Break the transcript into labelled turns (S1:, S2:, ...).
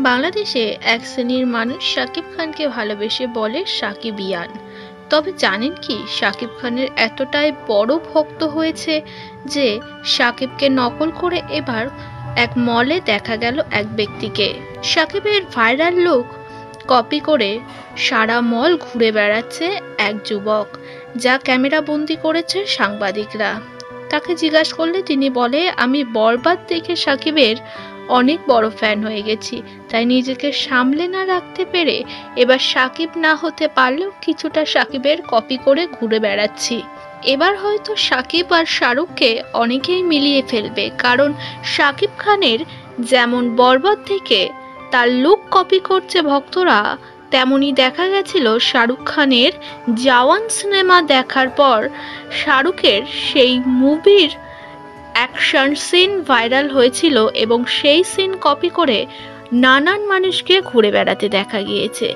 S1: বাংলাদেশে এক শ্রেণীর মানুষ শাকিব খানকে ভালোবেসে বলে সাকিবিয়ান। তবে জানেন কি শাকিব খানের এতটাই বড় ভক্ত হয়েছে যে শাকিবকে নকল করে এবার এক মলে দেখা গেল এক ব্যক্তিকে। শাকিবের ভাইরাল লুক কপি করে সারা মল ঘুরে বেড়াচ্ছে এক যুবক, যা ক্যামেরা বন্দি করেছে সাংবাদিকরা। তাকে জিজ্ঞাসা করলে তিনি বলে, আমি বরবাদ দেখে শাকিবের অনেক বড় ফ্যান হয়ে গেছি, তাই নিজেকে সামলে না রাখতে পেরে এবার শাকিব না হতে পারলেও কিছুটা শাকিবের কপি করে ঘুরে বেড়াচ্ছি। এবার হয়তো শাকিব আর শাহরুখকে অনেকেই মিলিয়ে ফেলবে, কারণ শাকিব খানের যেমন বরবাদ থেকে তার লুক কপি করছে ভক্তরা, তেমনি দেখা গেছিল শাহরুখ খানের জওয়ান সিনেমা দেখার পর শাহরুখের সেই মুভির অ্যাকশন সিন ভাইরাল হয়েছিল এবং সেই সিন কপি করে নানান মানুষকে ঘুরে বেড়াতে দেখা গিয়েছে।